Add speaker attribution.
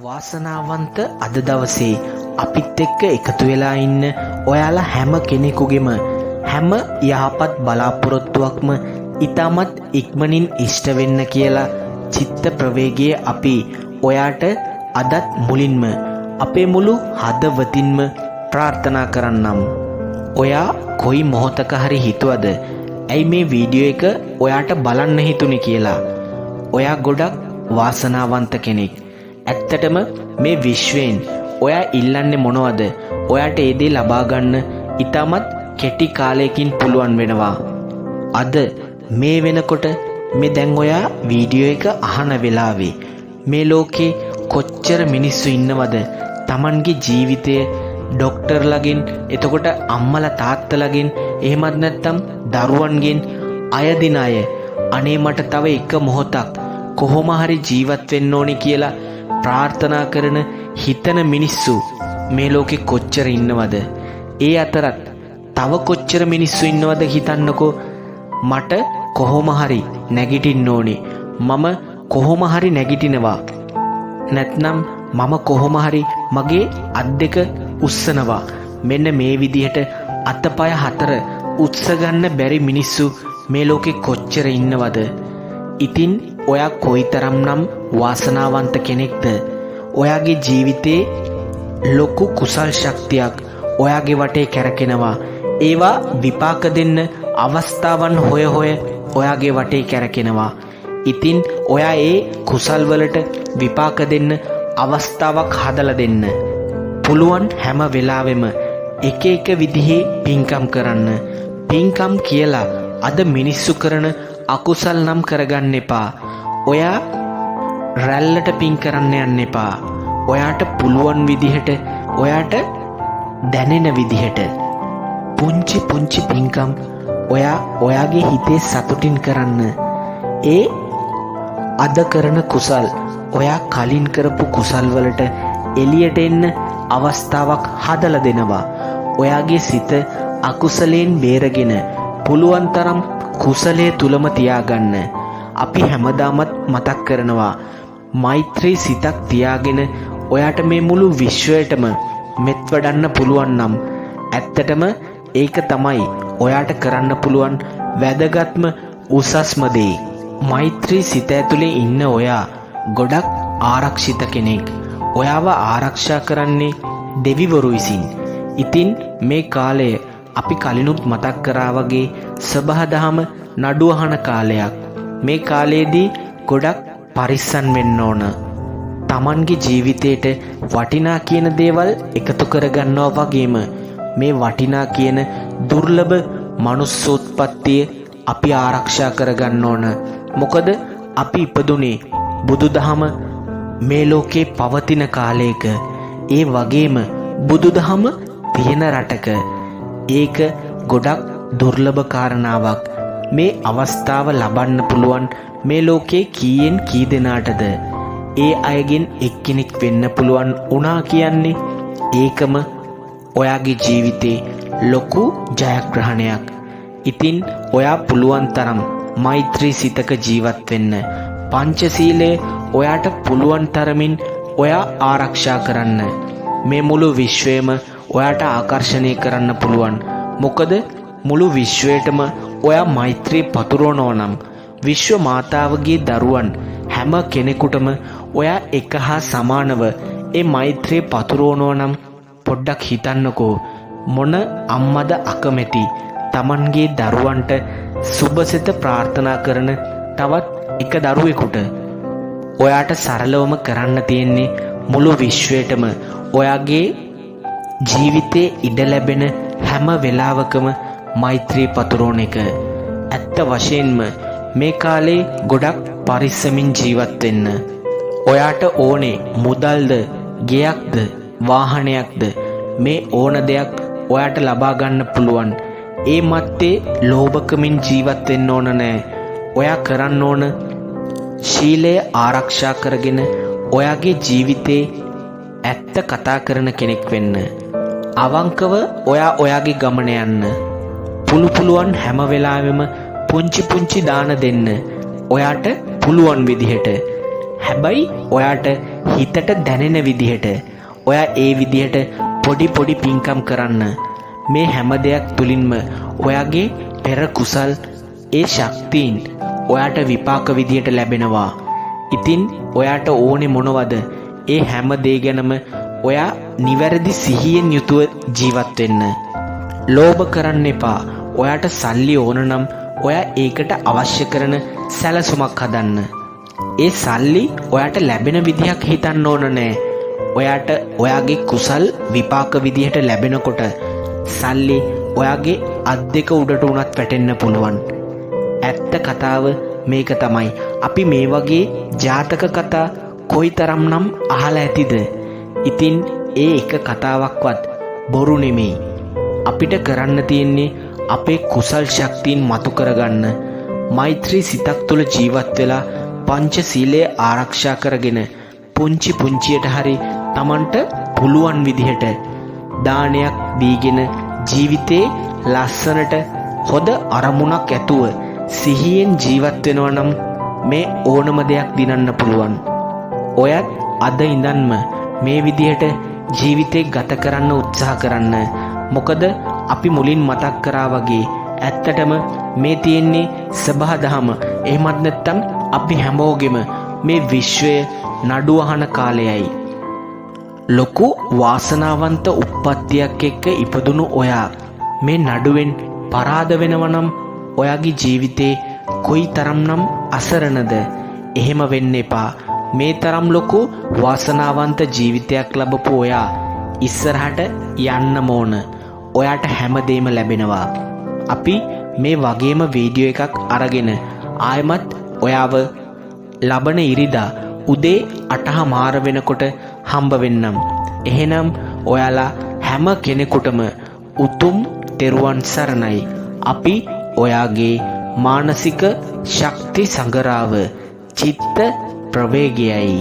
Speaker 1: වාසනාවන්ත අද දවසේ අපිත් එක්ක එකතු වෙලා ඉන්න ඔයාලා හැම කෙනෙකුගේම හැම යහපත් බලාපොරොත්තුවක්ම ඊටමත් ඉක්මනින් ඉෂ්ට වෙන්න කියලා චිත්ත ප්‍රවේගයේ අපි ඔයාට අදත් මුලින්ම අපේ මුළු හදවතින්ම ප්‍රාර්ථනා කරන්නම්. ඔයා කොයි මොහොතක හරි හිතුවද ඇයි මේ වීඩියෝ එක ඔයාට බලන්න හිතුනේ කියලා? ඔයා ගොඩක් වාසනාවන්ත කෙනෙක්. ඇත්තටම මේ විශ්වයෙන් ඔයා ඉල්ලන්නේ මොනවද? ඔයාට ඒ දේ ලබා ගන්න ඊටමත් කෙටි කාලයකින් පුළුවන් වෙනවා. අද මේ වෙනකොට මේ දැන් ඔයා වීඩියෝ එක අහන වෙලාවේ මේ ලෝකේ කොච්චර මිනිස්සු ඉන්නවද Tamanගේ ජීවිතය ડોක්ටර්ලගෙන්, එතකොට අම්මලා තාත්තලාගෙන්, එහෙමත් නැත්නම් දරුවන්ගෙන් අයදින අය අනේ මට තව එක මොහොතක් කොහොම හරි ජීවත් වෙන්න ඕනේ කියලා ප්‍රාර්ථනා කරන හිතන මිනිස්සු මේ ලෝකෙ කොච්චර ඉන්නවද? ඒ අතරත් තව කොච්චර මිනිස්සු ඉන්නවද හිතන්නකෝ. මට කොහොම හරි නැගිටින්න ඕනේ, මම කොහොම හරි නැගිටිනවා, නැත්නම් මම කොහොම හරි මගේ අත් දෙක උස්සනවා. මෙන්න මේ විදිහට අතපය හතර උස්ස ගන්න බැරි මිනිස්සු මේ ලෝකෙ කොච්චර ඉන්නවද? ඉතින් ඔයා කොයිතරම්නම් වාසනාවන්ත කෙනෙක්ද? ඔයාගේ ජීවිතේ ලොකු කුසල් ශක්තියක් ඔයාගේ වටේ කැරකෙනවා. ඒවා විපාක දෙන්න අවස්ථාවන් හොය ඔයාගේ වටේ කැරකෙනවා. ඉතින් ඔයා ඒ කුසල් වලට විපාක දෙන්න අවස්ථාවක් හදලා දෙන්න. පුළුවන් හැම වෙලාවෙම එක එක විදිහේ පින්කම් කරන්න. පින්කම් කියලා අද මිනිස්සු කරන අකුසල් නම් කරගන්න එපා. ඔයා රැල්ලට පින් කරන්න යන්න එපා. ඔයාට පුළුවන් විදිහට, ඔයාට දැනෙන විදිහට පුංචි පුංචි පින්කම් ඔයා ඔයාගේ හිතේ සතුටින් කරන්න. ඒ අද කරන කුසල් ඔයා කලින් කරපු කුසල් වලට එළියට එන්න අවස්ථාවක් හදලා දෙනවා. ඔයාගේ සිත අකුසලයෙන් බේරගෙන පුළුවන් තරම් කුසලයේ තුලම තියාගන්න. අපි හැමදාමත් මතක් කරනවා, මෛත්‍රී සිතක් තියාගෙන ඔයාට මේ මුළු විශ්වයටම මෙත් වඩන්න පුළුවන් නම් ඇත්තටම ඒක තමයි ඔයාට කරන්න පුළුවන් වැදගත්ම උසස්ම දේ. මෛත්‍රී සිත ඇතුලේ ඉන්න ඔයා ගොඩක් ආරක්ෂිත කෙනෙක්. ඔයාව ආරක්ෂා කරන්නේ දෙවිවරු විසින්. ඉතින් මේ කාලය අපි කලිනුත් මතක් කරා වගේ සබහදහම නඩු අහන කාලයක්. මේ කාලයේදී ගොඩක් පරිස්සම් වෙන්න ඕන. Tamanගේ ජීවිතේට වටිනා කියන දේවල් එකතු කරගන්නවා වගේම මේ වටිනා කියන දුර්ලභ මනුස්සෝත්පත්තිය අපි ආරක්ෂා කරගන්න ඕන. මොකද අපි ඉපදුනේ බුදුදහම මේ ලෝකේ පවතින කාලයක. ඒ වගේම බුදුදහම තියෙන රටක. ඒක ගොඩක් දුර්ලභ කාරණාවක්. මේ අවස්ථාව ලබන්න පුළුවන් මේ ලෝකේ කීයෙන් කී දෙනාටද? ඒ අයගෙන් එක්කෙනෙක් වෙන්න පුළුවන් වුණා කියන්නේ ඒකම ඔයාගේ ජීවිතේ ලොකු ජයග්‍රහණයක්. ඉතින් ඔයා පුළුවන් තරම් මෛත්‍රී සිතක ජීවත් වෙන්න. පංචශීලය ඔයාට පුළුවන් තරමින් ඔයා ආරක්ෂා කරන්න. මේ මුළු විශ්වයම ඔයාට ආකර්ෂණය කරන්න පුළුවන්. මොකද මුළු විශ්වයටම ඔයා මෛත්‍රී පතුරවනවා නම් විශ්ව මාතාවගේ දරුවන් හැම කෙනෙකුටම ඔයා එක හා සමානව ඒ මෛත්‍රී පතුරවනවා නම් පොඩ්ඩක් හිතන්නකෝ, මොන අම්මද අකමැති Tamanගේ දරුවන්ට සුබසිත ප්‍රාර්ථනා කරන තවත් එක දරුවෙකුට? ඔයාට සරලවම කරන්න තියෙන්නේ මුළු විශ්වයටම ඔයාගේ ජීවිතේ ඉඩ ලැබෙන හැම වෙලාවකම මෛත්‍රී පතුරවන එක. ඇත්ත වශයෙන්ම මේ කාලේ ගොඩක් පරිස්සමින් ජීවත් වෙන්න. ඔයාට ඕනේ මුදල්ද, ගෙයක්ද, වාහනයක්ද, මේ ඕන දෙයක් ඔයාට ලබා ගන්න පුළුවන්. ඒ මැත්තේ ලෝභකමින් ජීවත් වෙන්න ඕන නෑ. ඔයා කරන්න ඕන ශීලය ආරක්ෂා කරගෙන ඔයාගේ ජීවිතේ ඇත්ත කතා කරන කෙනෙක් වෙන්න. අවංකව ඔයා ඔයාගේ ගමන යන්න. පුළුවන් හැම වෙලාවෙම පුංචි පුංචි දාන දෙන්න ඔයාට පුළුවන් විදිහට. හැබැයි ඔයාට හිතට දැනෙන විදිහට ඔයා ඒ විදිහට පොඩි පින්කම් කරන්න. මේ හැම දෙයක් තුලින්ම ඔයාගේ පෙර කුසල් ඒ ශක්තියින් ඔයාට විපාක විදිහට ලැබෙනවා. ඉතින් ඔයාට ඕනේ මොනවද? ඒ හැම දේ ගැනම ඔයා නිවැරදි සිහියෙන් යුතුව ජීවත් වෙන්න. ලෝභ කරන්න එපා. ඔයාට සල්ලි ඕන නම් ඔයා ඒකට අවශ්‍ය කරන සැලසුමක් හදන්න. ඒ සල්ලි ඔයාට ලැබෙන විදිහක් හිතන්න ඕන නෑ. ඔයාට ඔයාගේ කුසල් විපාක විදිහට ලැබෙනකොට සල්ලි ඔයාගේ අත් දෙක උඩට උනත් වැටෙන්න පුළුවන්. ඇත්ත කතාව මේක තමයි. අපි මේ වගේ ජාතක කතා කොයිතරම්නම් අහලා ඇතිද? ඉතින් ඒ එක කතාවක්වත් බොරු නෙමෙයි. අපිට කරන්න තියෙන්නේ අපේ කුසල් ශක්තියින් මතු කරගන්න. මෛත්‍රී සිතක් තුළ ජීවත් වෙලා පංචශීලය ආරක්ෂා කරගෙන පුංචියට හරි Tamanට පුළුවන් විදිහට දානයක් දීගෙන ජීවිතේ ලස්සනට හොඳ අරමුණක් ඇතුව සිහියෙන් ජීවත් වෙනවා නම් මේ ඕනම දෙයක් දිනන්න පුළුවන්. ඔයත් අද ඉඳන්ම මේ විදිහට ජීවිතේ ගත කරන්න උත්සාහ කරන්න. මොකද අපි මුලින් මතක් කරා වගේ ඇත්තටම මේ තියෙන්නේ සබහා දහම. එහෙමත් නැත්නම් අපි හැමෝගෙම මේ විශ්වය නඩු අහන කාලයයි. ලොකු වාසනාවන්ත උප්පත්තියක් එක්ක ඉපදුණු ඔයා මේ නඩුවෙන් පරාද වෙනවා නම් ඔයාගේ ජීවිතේ කොයි තරම්නම් අසරණද? එහෙම වෙන්න එපා. මේ තරම් ලොකු වාසනාවන්ත ජීවිතයක් ලැබපු ඔයා ඉස්සරහට යන්න ඕන. ඔයාට හැමදේම ලැබෙනවා. අපි මේ වගේම වීඩියෝ එකක් අරගෙන ආයමත් ඔයාව ලබන ඉරිදා උදේ 8:00 වෙනකොට හම්බ වෙන්නම්. එහෙනම් ඔයාලා හැම කෙනෙකුටම උතුම් තෙරුවන් සරණයි. අපි ඔයාගේ මානසික ශක්ති සංගරාව චිත්ත ප්‍රවේගයයි.